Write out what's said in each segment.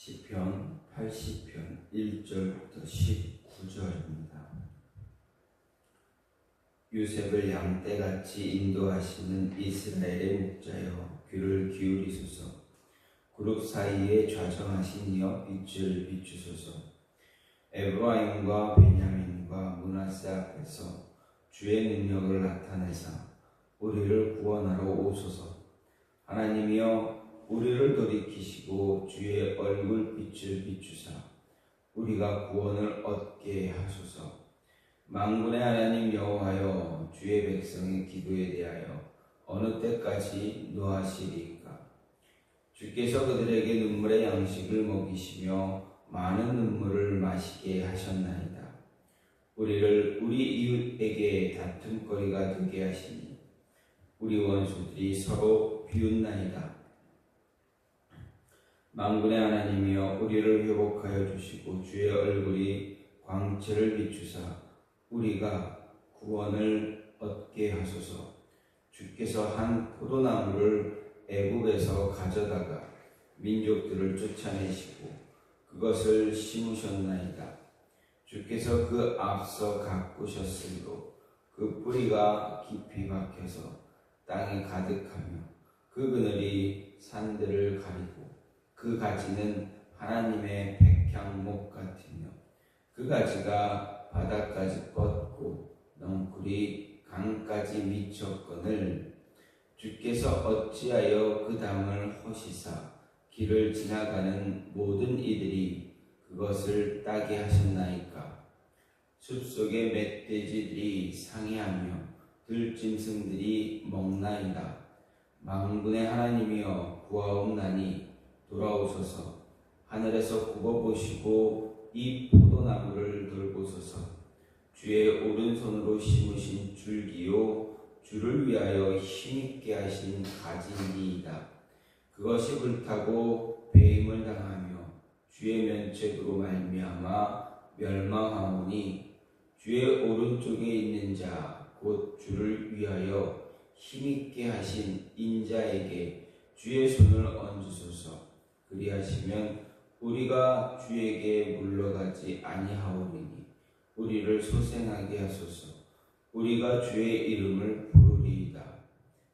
시편 80편 1절부터 19절입니다. 요셉을 양떼같이 인도하시는 이스라엘의 목자여 귀를 기울이소서. 그룹 사이에 좌정하신 이여 빛을 비추소서. 에브라임과 베냐민과 므낫세 앞에서 주의 능력을 나타내사 우리를 구원하러 오소서. 하나님이여 우리를 돌이키시고 주의 얼굴빛을 비추사 우리가 구원을 얻게 하소서. 만군의 하나님 여호와여 주의 백성의 기도에 대하여 어느 때까지 노하시리까? 주께서 그들에게 눈물의 양식을 먹이시며 많은 눈물을 마시게 하셨나이다. 우리를 우리 이웃에게 다툼거리가 되게 하시니 우리 원수들이 서로 비웃나이다. 만군의 하나님이여 우리를 회복하여 주시고 주의 얼굴이 광채를 비추사 우리가 구원을 얻게 하소서. 주께서 한 포도나무를 애굽에서 가져다가 민족들을 쫓아내시고 그것을 심으셨나이다. 주께서 그 앞서 가꾸셨으므로 그 뿌리가 깊이 박혀서 땅에 가득하며 그 그늘이 산들을 가리고 그 가지는 하나님의 백향목 같으며 그 가지가 바다까지 뻗고 넝쿨이 강까지 미쳤거늘 주께서 어찌하여 그 담을 허시사 길을 지나가는 모든 이들이 그것을 따게 하셨나이까? 숲속의 멧돼지들이 상해하며 들짐승들이 먹나이다. 만군의 하나님이여 구하옵나니 돌아오소서. 하늘에서 굽어보시고 이 포도나무를 돌보소서. 주의 오른손으로 심으신 줄기요 주를 위하여 힘있게 하신 가지니이다. 그것이 불타고 배임을 당하며 주의 면책으로 말미암아 멸망하오니 주의 오른쪽에 있는 자 곧 주를 위하여 힘있게 하신 인자에게 주의 손을 얹으소서. 그리하시면 우리가 주에게 물러가지 아니하오리니 우리를 소생하게 하소서. 우리가 주의 이름을 부르리이다.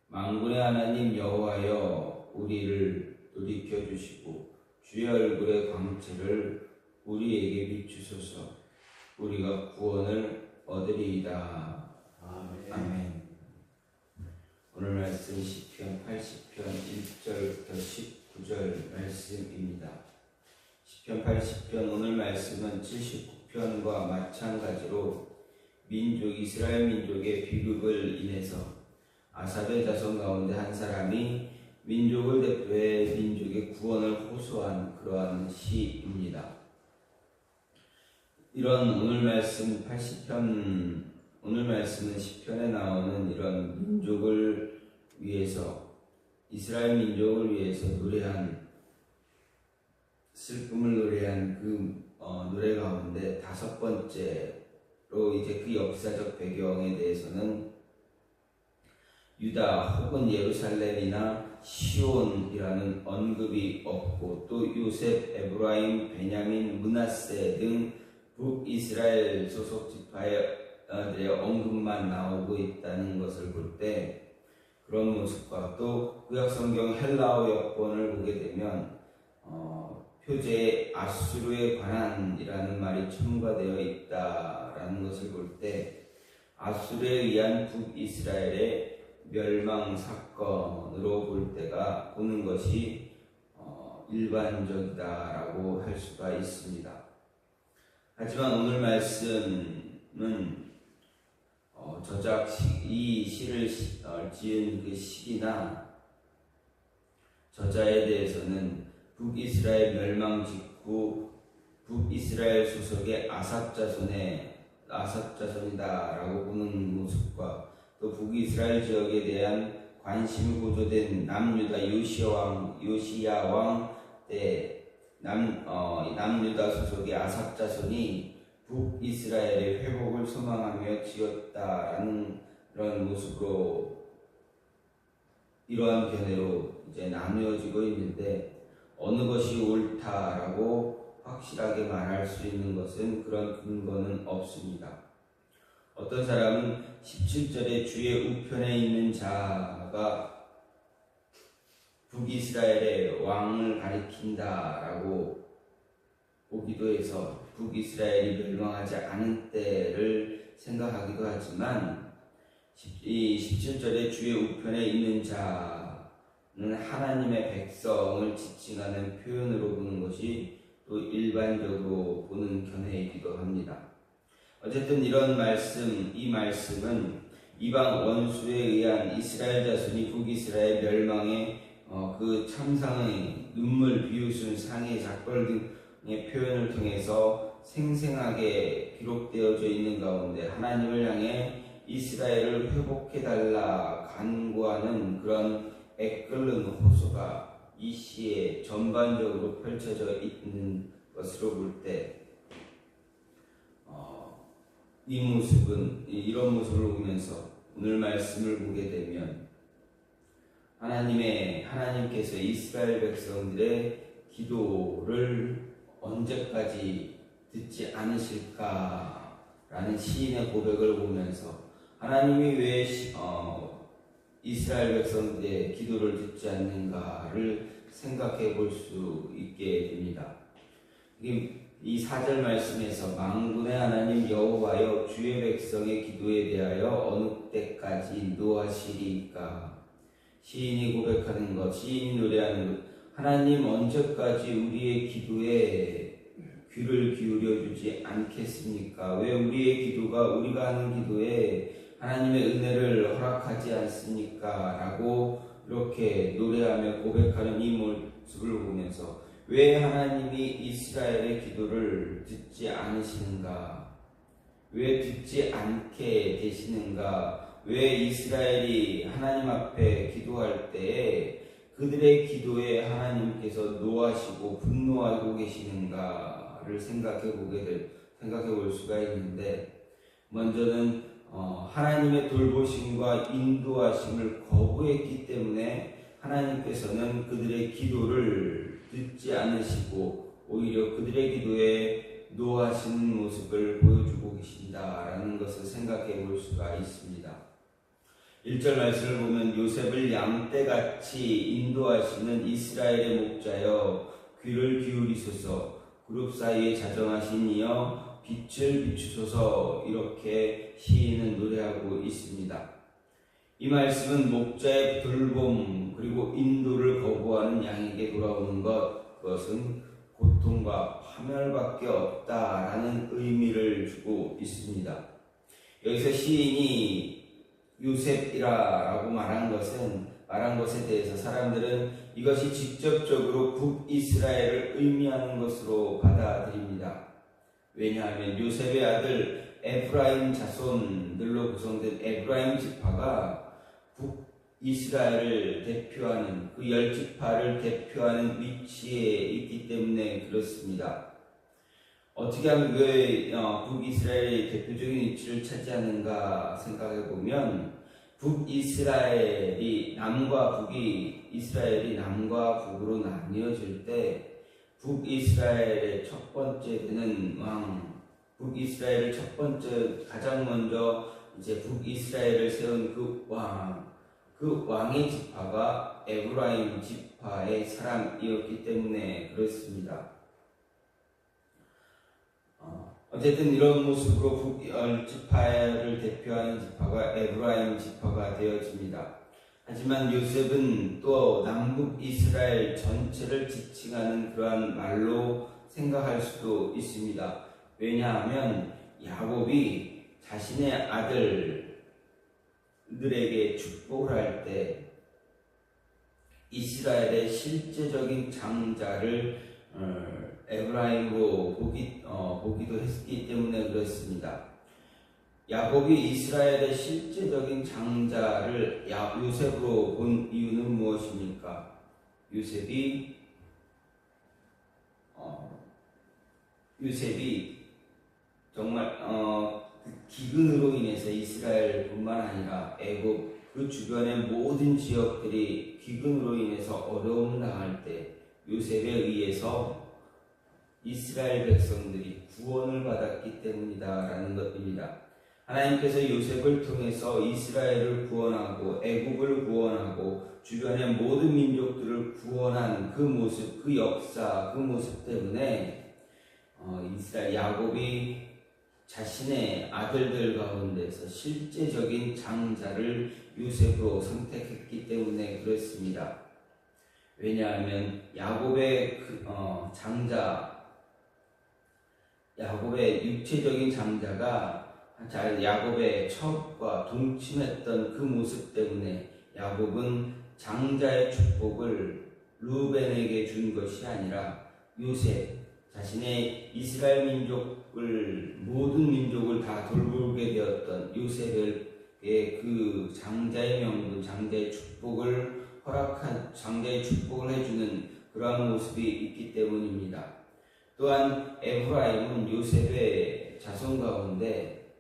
만군의 하나님 여호와여 우리를 돌이켜 주시고 주의 얼굴의 광채를 우리에게 비추소서. 우리가 구원을 얻으리이다. 아멘. 오늘 말씀 시편 80편 1절부터 19절 말씀입니다. 시편 80편 오늘 말씀은 79편과 마찬가지로 이스라엘 민족의 비극을 인해서 아사벨 자손 가운데 한 사람이 민족을 대표해 민족의 구원을 호소한 그러한 시입니다. 이런 오늘 말씀 80편 오늘 말씀은 시편에 나오는 이런 민족을 위해서 이스라엘 민족을 위해서 노래한 슬픔을 노래한 그 노래 가운데 다섯 번째로 이제 그 역사적 배경에 대해서는 유다 혹은 예루살렘이나 시온이라는 언급이 없고 또 요셉, 에브라임, 베냐민, 므낫세 등 북이스라엘 소속 지파의 언급만 나오고 있다는 것을 볼 때 그런 모습과 또 구약성경 헬라어 여권을 보게 되면 표제에 아수르에 관한이라는 말이 첨가되어 있다라는 것을 볼 때 아수르에 의한 북이스라엘의 멸망 사건으로 보는 것이 일반적이다라고 할 수가 있습니다. 하지만 오늘 말씀은 이 시를 지은 그 시기나 저자에 대해서는 북이스라엘 멸망 직후 북이스라엘 소속의 아삽 자손이다라고 보는 모습과 또 북이스라엘 지역에 대한 관심이 고조된 남유다 요시야 왕 때 남유다 소속의 아삽 자손이 북이스라엘의 회복을 소망하며 지었다라는 그런 모습으로 이러한 견해로 이제 나누어지고 있는데 어느 것이 옳다라고 확실하게 말할 수 있는 것은 그런 근거는 없습니다. 어떤 사람은 17절에 주의 우편에 있는 자가 북이스라엘의 왕을 가리킨다라고 보기도 해서 북이스라엘이 멸망하지 않은 때를 생각하기도 하지만 이 17절에 주의 우편에 있는 자는 하나님의 백성을 지칭하는 표현으로 보는 것이 또 일반적으로 보는 견해이기도 합니다. 어쨌든 이런 말씀, 이 말씀은 이방 원수에 의한 이스라엘 자손이 북이스라엘 멸망의 그 참상의 눈물 비웃은 상의 작별 등의 표현을 통해서 생생하게 기록되어져 있는 가운데 하나님을 향해 이스라엘을 회복해달라 간구하는 그런 애끓는 호소가 이 시에 전반적으로 펼쳐져 있는 것으로 볼 때 이 모습은 이런 모습을 보면서 오늘 말씀을 보게 되면 하나님께서 이스라엘 백성들의 기도를 언제까지 듣지 않으실까라는 시인의 고백을 보면서 하나님이 왜 이스라엘 백성들의 기도를 듣지 않는가를 생각해 볼 수 있게 됩니다. 이 4절 말씀에서 만군의 하나님 여호와여 주의 백성의 기도에 대하여 어느 때까지 노하시리까? 시인이 고백하는 것, 시인이 노래하는 것, 하나님 언제까지 우리의 기도에 귀를 기울여 주지 않겠습니까? 왜 우리의 기도가 우리가 하는 기도에 하나님의 은혜를 허락하지 않습니까? 라고 이렇게 노래하며 고백하는 이 모습을 보면서 왜 하나님이 이스라엘의 기도를 듣지 않으시는가? 왜 듣지 않게 되시는가? 왜 이스라엘이 하나님 앞에 기도할 때에 그들의 기도에 하나님께서 노하시고 분노하고 계시는가를 생각해 볼 수가 있는데, 먼저는 하나님의 돌보심과 인도하심을 거부했기 때문에 하나님께서는 그들의 기도를 듣지 않으시고 오히려 그들의 기도에 노하시는 모습을 보여주고 계신다라는 것을 생각해 볼 수가 있습니다. 1절 말씀을 보면 요셉을 양떼같이 인도하시는 이스라엘의 목자여 귀를 기울이소서, 그룹 사이에 자정하신 이여 빛을 비추소서, 이렇게 시인은 노래하고 있습니다. 이 말씀은 목자의 돌봄 그리고 인도를 거부하는 양에게 돌아오는 그것은 고통과 파멸밖에 없다라는 의미를 주고 있습니다. 여기서 시인이 요셉이라고 말한 것에 대해서 사람들은 이것이 직접적으로 북이스라엘을 의미하는 것으로 받아들입니다. 왜냐하면 요셉의 아들 에브라임 자손들로 구성된 에브라임 지파가 북이스라엘을 대표하는 그 10지파를 대표하는 위치에 있기 때문에 그렇습니다. 어떻게 하면 왜 북이스라엘의 대표적인 위치를 차지하는가 생각해 보면 이스라엘이 남과 북으로 나뉘어질 때 북이스라엘의 첫 번째 되는 북이스라엘을 첫 번째 가장 먼저 이제 북이스라엘을 세운 그 왕의 지파가 에브라임 지파의 사람이었기 때문에 그렇습니다. 어쨌든 이런 모습으로 북지파를 대표하는 지파가 에브라임 지파가 되어집니다. 하지만 요셉은 또 남북 이스라엘 전체를 지칭하는 그러한 말로 생각할 수도 있습니다. 왜냐하면 야곱이 자신의 아들들에게 축복을 할 때 이스라엘의 실제적인 장자를 에브라임으로 보기도 했기 때문에 그렇습니다. 야곱이 이스라엘의 실제적인 장자를 요셉으로 본 이유는 무엇입니까? 요셉이 정말 기근으로 인해서 이스라엘뿐만 아니라 애굽 그 주변의 모든 지역들이 기근으로 인해서 어려움을 당할 때 요셉에 의해서 이스라엘 백성들이 구원을 받았기 때문이다라는 것입니다. 하나님께서 요셉을 통해서 이스라엘을 구원하고 애국을 구원하고 주변의 모든 민족들을 구원한 그 모습, 그 역사, 그 모습 때문에 이스라엘 야곱이 자신의 아들들 가운데서 실제적인 장자를 요셉으로 선택했기 때문에 그렇습니다. 왜냐하면 야곱의 야곱의 육체적인 장자가 야곱의 첩과 동침했던 그 모습 때문에 야곱은 장자의 축복을 르우벤에게 준 것이 아니라 요셉, 자신의 이스라엘 민족을, 모든 민족을 다 돌보게 되었던 요셉의 그 장자의 명분, 장자의 축복을 장자의 축복을 해주는 그러한 모습이 있기 때문입니다. 또한 에브라임은 요셉의 자손 가운데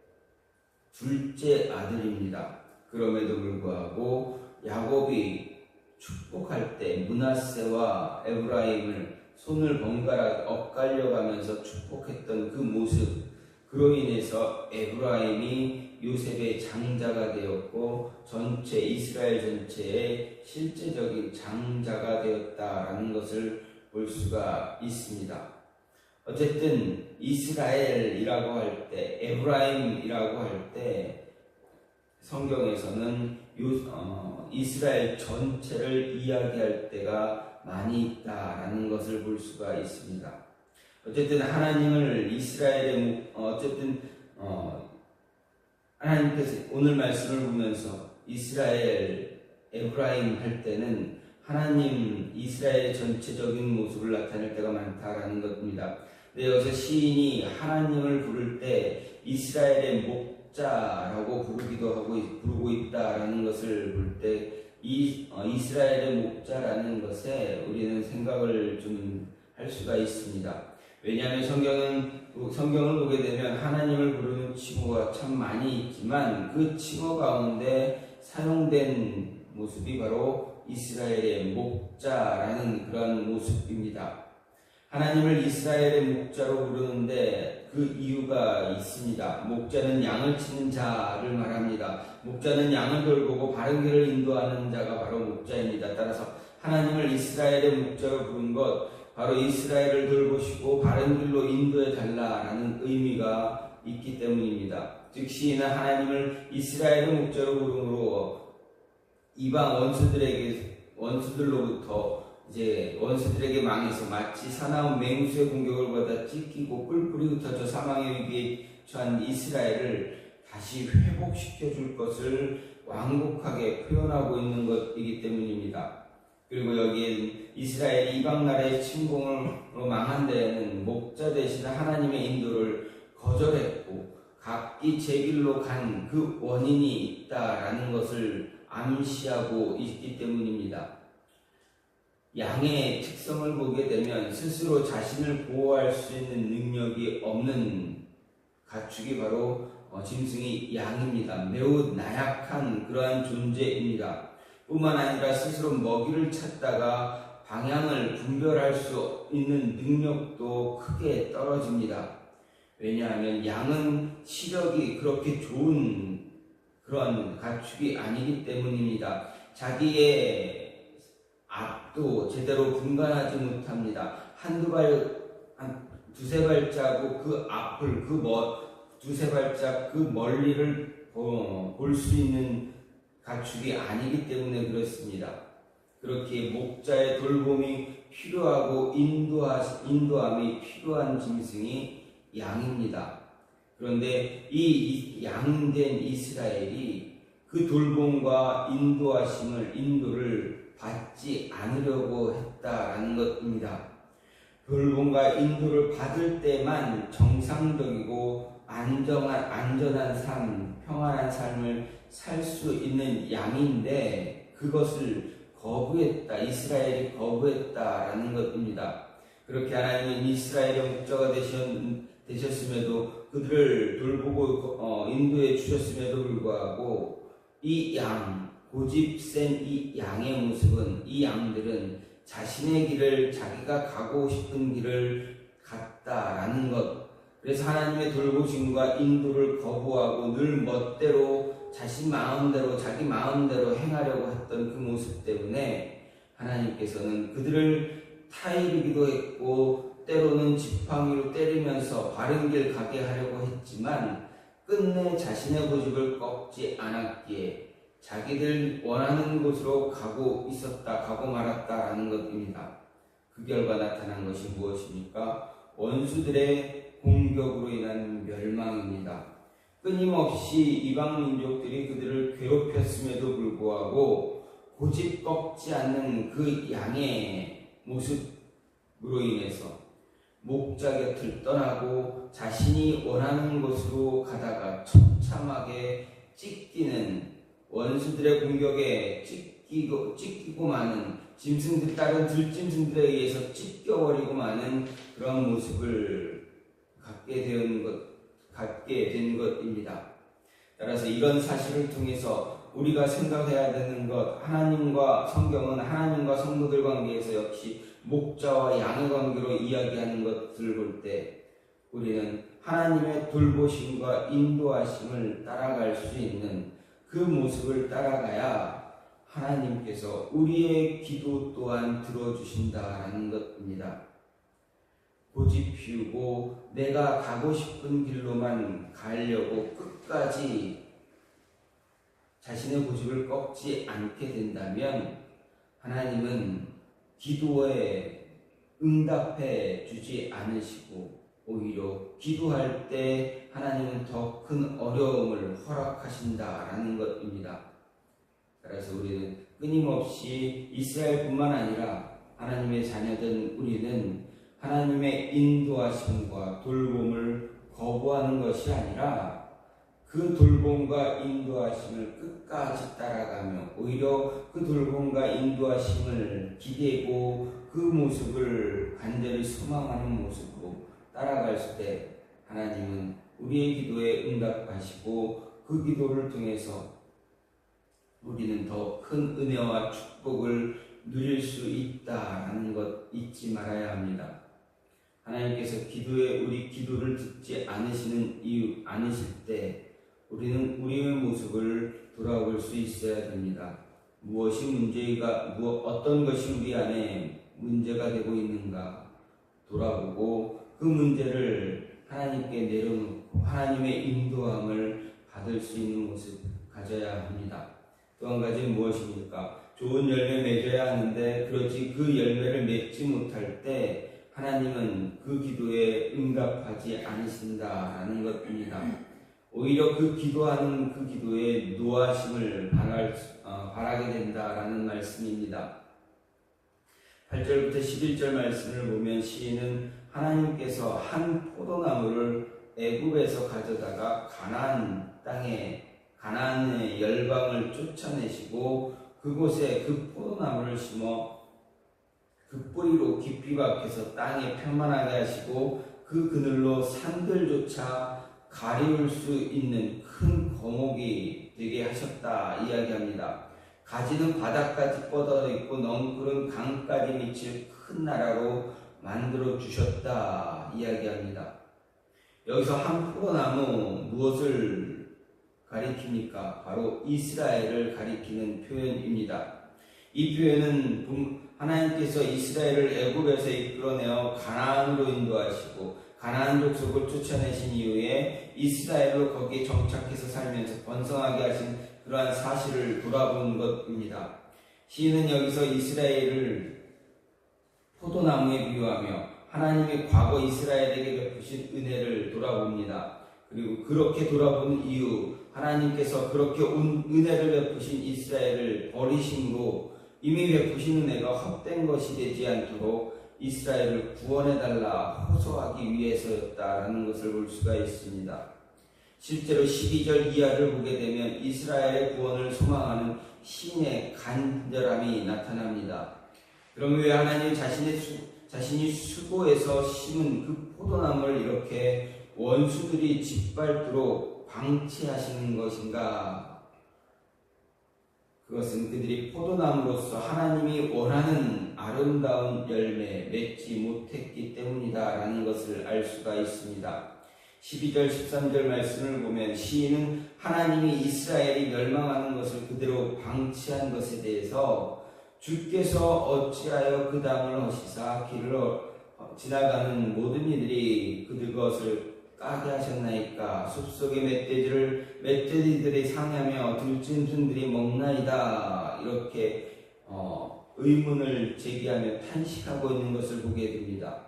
둘째 아들입니다. 그럼에도 불구하고 야곱이 축복할 때 므낫세와 에브라임을 손을 번갈아 엇갈려가면서 축복했던 그 모습, 그로 인해서 에브라임이 요셉의 장자가 되었고 전체 이스라엘 전체의 실제적인 장자가 되었다라는 것을 볼 수가 있습니다. 어쨌든 이스라엘이라고 할 때, 에브라임이라고 할 때 성경에서는 이스라엘 전체를 이야기할 때가 많이 있다라는 것을 볼 수가 있습니다. 어쨌든 하나님을 하나님께서 오늘 말씀을 보면서 이스라엘, 에브라임 할 때는 하나님 이스라엘의 전체적인 모습을 나타낼 때가 많다라는 것입니다. 여기서 시인이 하나님을 부를 때 이스라엘의 목자라고 부르고 있다라는 것을 볼 때 이스라엘의 목자라는 것에 우리는 생각을 좀 할 수가 있습니다. 왜냐하면 성경을 보게 되면 하나님을 부르는 칭호가 참 많이 있지만 그 칭호 가운데 사용된 모습이 바로 이스라엘의 목자라는 그런 모습입니다. 하나님을 이스라엘의 목자로 부르는데 그 이유가 있습니다. 목자는 양을 치는 자를 말합니다. 목자는 양을 돌보고 바른 길을 인도하는 자가 바로 목자입니다. 따라서 하나님을 이스라엘의 목자로 부른 것, 바로 이스라엘을 돌보시고 바른 길로 인도해 달라라는 의미가 있기 때문입니다. 즉 시인은 하나님을 이스라엘의 목자로 부름으로 이방 원수들에게 망해서 마치 사나운 맹수의 공격을 받아 찢기고 뿔뿔이 흩어져 사망의 위기에 처한 이스라엘을 다시 회복시켜 줄 것을 완곡하게 표현하고 있는 것이기 때문입니다. 그리고 여기엔 이스라엘이 이방 나라의 침공으로 망한 데에는 목자 대신 하나님의 인도를 거절했고 각기 제 길로 간 그 원인이 있다라는 것을 암시하고 있기 때문입니다. 양의 특성을 보게 되면 스스로 자신을 보호할 수 있는 능력이 없는 가축이 바로 짐승이 양입니다. 매우 나약한 그러한 존재입니다. 뿐만 아니라 스스로 먹이를 찾다가 방향을 분별할 수 있는 능력도 크게 떨어집니다. 왜냐하면 양은 시력이 그렇게 좋은 그런 가축이 아니기 때문입니다. 자기의 앞도 제대로 분간하지 못합니다. 두세 발자국 그 앞을, 두세 발짝 그 멀리를 볼 수 있는 가축이 아니기 때문에 그렇습니다. 그렇게 목자의 돌봄이 필요하고 인도함이 필요한 짐승이 양입니다. 그런데 이 양된 이스라엘이 그 돌봄과 인도를 받지 않으려고 했다라는 것입니다. 돌봄과 인도를 받을 때만 정상적이고 안전한 삶, 평안한 삶을 살 수 있는 양인데 그것을 이스라엘이 거부했다라는 것입니다. 그렇게 하나님은 이스라엘의 목자가 되셨음에도 그들을 돌보고 인도해 주셨음에도 불구하고 이 양, 고집 센 이 양의 모습은, 이 양들은 자신의 길을, 자기가 가고 싶은 길을 갔다라는 것. 그래서 하나님의 돌보심과 인도를 거부하고 늘 멋대로 자기 마음대로 행하려고 했던 그 모습 때문에 하나님께서는 그들을 타이르기도 했고 때로는 지팡이로 때리면서 바른 길 가게 하려고 했지만 끝내 자신의 고집을 꺾지 않았기에 자기들 원하는 곳으로 가고 말았다라는 것입니다. 그 결과 나타난 것이 무엇입니까? 원수들의 공격으로 인한 멸망입니다. 끊임없이 이방 민족들이 그들을 괴롭혔음에도 불구하고 고집 꺾지 않는 그 양의 모습으로 인해서 목자 곁을 떠나고 자신이 원하는 곳으로 가다가 처참하게 찢기는, 원수들의 공격에 찢기고 마는, 다른 들짐승들에 의해서 찢겨버리고 마는 그런 모습을 갖게 된 것입니다. 따라서 이런 사실을 통해서 우리가 생각해야 되는 것, 성경은 하나님과 성도들 관계에서 역시 목자와 양의 관계로 이야기하는 것을 볼 때 우리는 하나님의 돌보심과 인도하심을 따라갈 수 있는 그 모습을 따라가야 하나님께서 우리의 기도 또한 들어주신다라는 것입니다. 고집 피우고 내가 가고 싶은 길로만 가려고 끝까지 자신의 고집을 꺾지 않게 된다면 하나님은 기도에 응답해 주지 않으시고 오히려 기도할 때 하나님은 더 큰 어려움을 허락하신다라는 것입니다. 그래서 우리는 끊임없이 이스라엘뿐만 아니라 하나님의 자녀된 우리는 하나님의 인도하심과 돌봄을 거부하는 것이 아니라 그 돌봄과 인도하심을 끝까지 따라가며 오히려 그 돌봄과 인도하심을 기대고 그 모습을 간절히 소망하는 모습으로 따라갈 때 하나님은 우리의 기도에 응답하시고 그 기도를 통해서 우리는 더 큰 은혜와 축복을 누릴 수 있다라는 것 잊지 말아야 합니다. 하나님께서 우리 기도를 듣지 않으실 때 우리는 우리의 모습을 돌아볼 수 있어야 됩니다. 어떤 것이 우리 안에 문제가 되고 있는가 돌아보고 그 문제를 하나님께 내려놓고 하나님의 인도함을 받을 수 있는 모습 가져야 합니다. 또 한 가지는 무엇입니까? 좋은 열매 맺어야 하는데 그렇지 그 열매를 맺지 못할 때 하나님은 그 기도에 응답하지 않으신다라는 것입니다. 오히려 그 기도하는 그 기도에 노하심을 바라게 된다라는 말씀입니다. 8절부터 11절 말씀을 보면 시인은 하나님께서 한 포도나무를 애굽에서 가져다가 가나안의 열방을 쫓아내시고 그곳에 그 포도나무를 심어 그 뿌리로 깊이 박혀서 땅에 편만하게 하시고 그 그늘로 산들조차 가리울 수 있는 큰 거목이 되게 하셨다 이야기합니다. 가지는 바닥까지 뻗어 있고 넝쿨은 강까지 미칠 큰 나라로 만들어 주셨다 이야기합니다. 여기서 한 포도나무 무엇을 가리킵니까? 바로 이스라엘을 가리키는 표현입니다. 이 표현은 하나님께서 이스라엘을 애굽에서 이끌어내어 가나안으로 인도하시고 가나안 족속을 쫓아내신 이후에 이스라엘로 거기에 정착해서 살면서 번성하게 하신 그러한 사실을 돌아본 것입니다. 시인은 여기서 이스라엘을 포도나무에 비유하며 하나님의 과거 이스라엘에게 베푸신 은혜를 돌아봅니다. 그리고 그렇게 돌아보는 이유, 하나님께서 그렇게 은혜를 베푸신 이스라엘을 버리심으로 이미 베푸신 은혜가 헛된 것이 되지 않도록 이스라엘을 구원해달라 호소하기 위해서였다라는 것을 볼 수가 있습니다. 실제로 12절 이하를 보게 되면 이스라엘의 구원을 소망하는 시인의 간절함이 나타납니다. 그럼 왜 하나님 자신이 수고해서 심은 그 포도나무를 이렇게 원수들이 짓밟도록 방치하시는 것인가? 그것은 그들이 포도나무로서 하나님이 원하는 아름다운 열매 맺지 못했기 때문이다라는 것을 알 수가 있습니다. 12절 13절 말씀을 보면 시인은 하나님이 이스라엘이 멸망하는 것을 그대로 방치한 것에 대해서 주께서 어찌하여 그 담을 허시사 길을 지나가는 모든 이들이 그것을 까게 하셨나이까. 숲속의 멧돼지들이 상하며 들짐승들이 먹나이다. 이렇게 의문을 제기하며 탄식하고 있는 것을 보게 됩니다.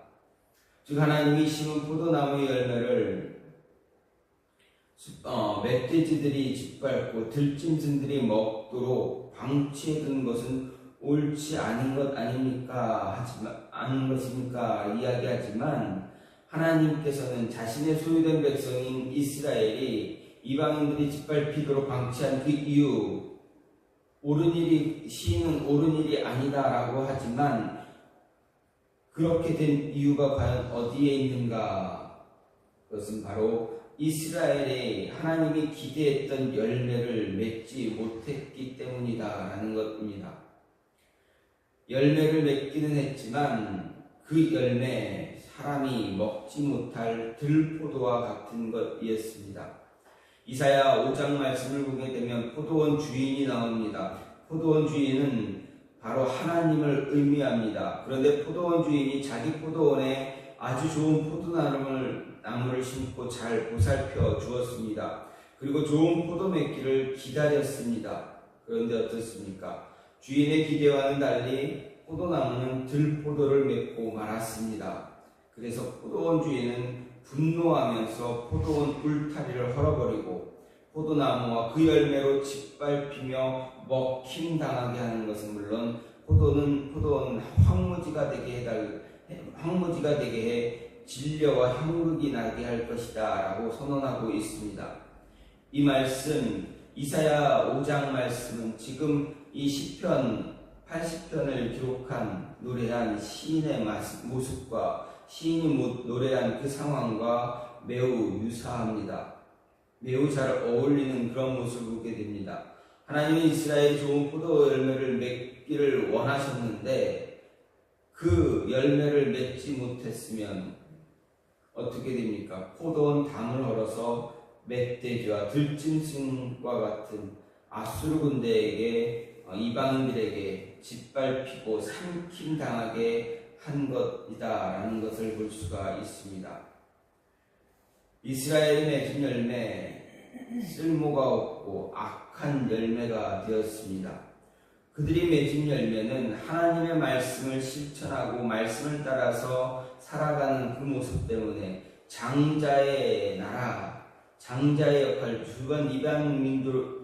즉 하나님이 심은 포도나무의 열매를 멧돼지들이 짓밟고 들짐승들이 먹도록 방치해둔 것은 옳지 않은 것 아닙니까? 아닌 것입니까? 이야기하지만 하나님께서는 자신의 소유된 백성인 이스라엘이 이방인들이 짓밟히도록 방치한 그 이유, 시인은 옳은 일이 아니다라고 하지만 그렇게 된 이유가 과연 어디에 있는가? 그것은 바로 이스라엘이 하나님이 기대했던 열매를 맺지 못했기 때문이다라는 것입니다. 열매를 맺기는 했지만 그 열매 사람이 먹지 못할 들포도와 같은 것이었습니다. 이사야 5장 말씀을 보게 되면 포도원 주인이 나옵니다. 포도원 주인은 바로 하나님을 의미합니다. 그런데 포도원 주인이 자기 포도원에 아주 좋은 포도나무를 심고 잘 보살펴 주었습니다. 그리고 좋은 포도 맺기를 기다렸습니다. 그런데 어떻습니까? 주인의 기대와는 달리 포도나무는 들포도를 맺고 말았습니다. 그래서 포도원 주인은 분노하면서 포도원 울타리를 헐어버리고 포도나무와 그 열매로 짓밟히며 먹힘당하게 하는 것은 물론 포도원 황무지가 되게 해 진려와 형극이 나게 할 것이다 라고 선언하고 있습니다. 이 말씀 이사야 5장 말씀은 지금 이 시편 80편을 기록한 노래한 시인의 모습과 시인이 노래한 그 상황과 매우 유사합니다. 매우 잘 어울리는 그런 모습을 보게 됩니다. 하나님은 이스라엘이 좋은 포도 열매를 맺기를 원하셨는데 그 열매를 맺지 못했으면 어떻게 됩니까? 포도원 담을 헐어서 멧돼지와 들짐승과 같은 아수르 군대에게 이방인들에게 짓밟히고 삼킴당하게 한 것이다라는 것을 볼 수가 있습니다. 이스라엘이 맺은 열매 쓸모가 없고 악한 열매가 되었습니다. 그들이 맺은 열매는 하나님의 말씀을 실천하고 말씀을 따라서 살아가는 그 모습 때문에 장자의 나라, 장자의 역할, 주변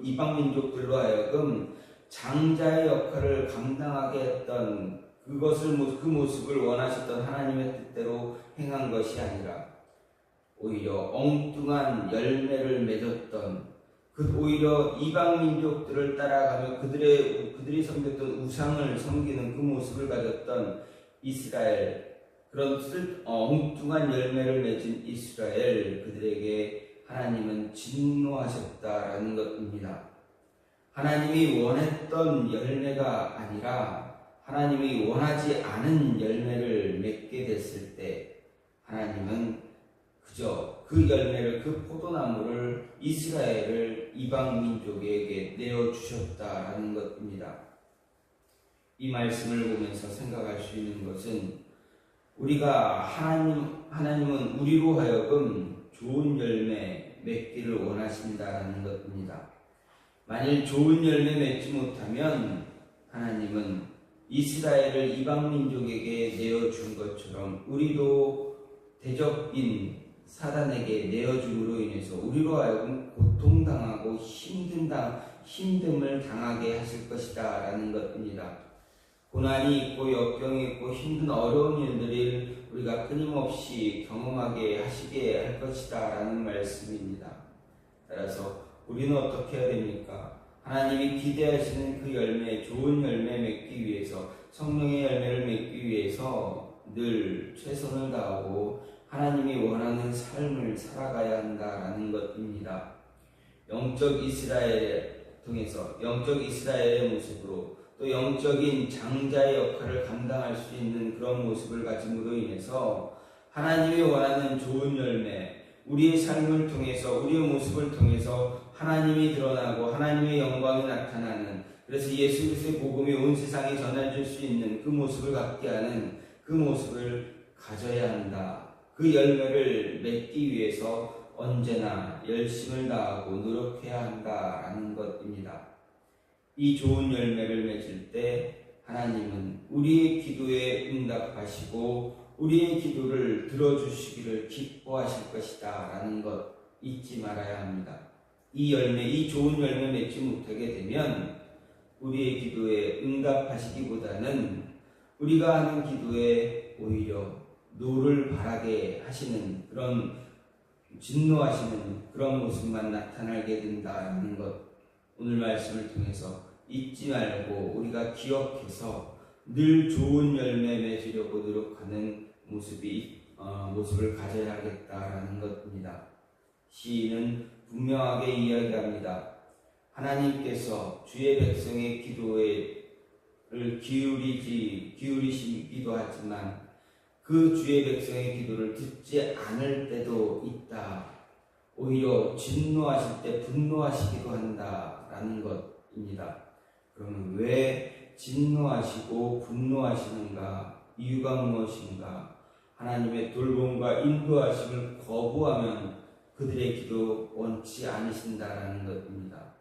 이방민족들로 하여금 장자의 역할을 감당하게 했던 그 모습을 원하셨던 하나님의 뜻대로 행한 것이 아니라 오히려 엉뚱한 열매를 맺었던 오히려 이방민족들을 따라가며 그들이 섬겼던 우상을 섬기는 그 모습을 가졌던 이스라엘, 그런 엉뚱한 열매를 맺은 이스라엘, 그들에게 하나님은 진노하셨다라는 것입니다. 하나님이 원했던 열매가 아니라 하나님이 원하지 않은 열매를 맺게 됐을 때 하나님은 그저 그 열매를, 그 포도나무를 이스라엘을 이방 민족에게 내어주셨다라는 것입니다. 이 말씀을 보면서 생각할 수 있는 것은 우리가 하나님은 우리로 하여금 좋은 열매 맺기를 원하신다라는 것입니다. 만일 좋은 열매 맺지 못하면 하나님은 이스라엘을 이방 민족에게 내어준 것처럼 우리도 대적인 사단에게 내어줌으로 인해서 우리로 하여금 고통당하고 힘듦을 당하게 하실 것이다 라는 것입니다. 고난이 있고 역경이 있고 힘든 어려운 일들을 우리가 끊임없이 경험하게 하시게 할 것이다 라는 말씀입니다. 따라서 우리는 어떻게 해야 됩니까? 하나님이 기대하시는 그 열매, 좋은 열매 맺기 위해서, 성령의 열매를 맺기 위해서 늘 최선을 다하고 하나님이 원하는 삶을 살아가야 한다라는 것입니다. 영적 이스라엘을 통해서, 영적 이스라엘의 모습으로, 또 영적인 장자의 역할을 감당할 수 있는 그런 모습을 가짐으로 인해서 하나님이 원하는 좋은 열매, 우리의 삶을 통해서, 우리의 모습을 통해서 하나님이 드러나고 하나님의 영광이 나타나는, 그래서 예수 그리스도의 복음이 온 세상에 전해질 수 있는 그 모습을 갖게 하는 그 모습을 가져야 한다. 그 열매를 맺기 위해서 언제나 열심을 다하고 노력해야 한다라는 것입니다. 이 좋은 열매를 맺을 때 하나님은 우리의 기도에 응답하시고 우리의 기도를 들어주시기를 기뻐하실 것이다 라는 것 잊지 말아야 합니다. 이 열매, 이 좋은 열매 맺지 못하게 되면 우리의 기도에 응답하시기보다는 우리가 하는 기도에 오히려 노를 바라게 하시는 그런 진노하시는 그런 모습만 나타나게 된다는 것, 오늘 말씀을 통해서 잊지 말고 우리가 기억해서 늘 좋은 열매 맺으려고 노력하는 모습을 가져야겠다라는 것입니다. 시인은 분명하게 이야기합니다. 하나님께서 주의 백성의 기도를 기울이시기도 하지만 그 주의 백성의 기도를 듣지 않을 때도 있다. 오히려 진노하실 때 분노하시기도 한다라는 것입니다. 그러면 왜 진노하시고 분노하시는가? 이유가 무엇인가? 하나님의 돌봄과 인도하심을 거부하면 그들의 기도 원치 않으신다라는 것입니다.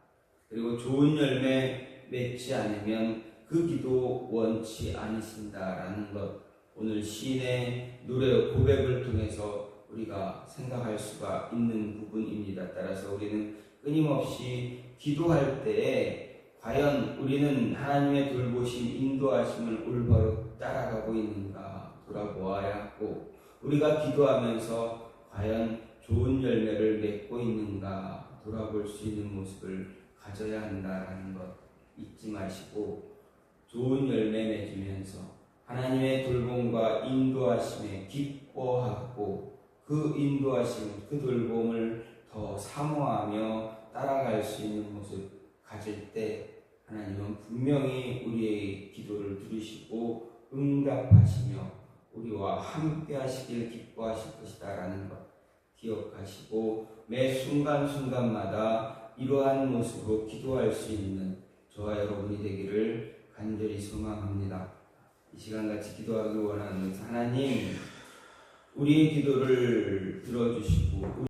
그리고 좋은 열매 맺지 않으면 그 기도 원치 않으신다라는 것, 오늘 시인의 노래 고백을 통해서 우리가 생각할 수가 있는 부분입니다. 따라서 우리는 끊임없이 기도할 때에 과연 우리는 하나님의 돌보심, 인도하심을 올바로 따라가고 있는가 돌아보아야 하고, 우리가 기도하면서 과연 좋은 열매를 맺고 있는가 돌아볼 수 있는 모습을 가져야 한다는 것 잊지 마시고, 좋은 열매 맺으면서 하나님의 돌봄과 인도하심에 기뻐하고 그 인도하심, 그 돌봄을 더 사모하며 따라갈 수 있는 모습 가질 때 하나님은 분명히 우리의 기도를 들으시고 응답하시며 우리와 함께 하시길 기뻐하실 것이다 라는 것 기억하시고, 매 순간순간마다 이러한 모습으로 기도할 수 있는 저와 여러분이 되기를 간절히 소망합니다. 이 시간 같이 기도하기 원하는 하나님, 우리의 기도를 들어주시고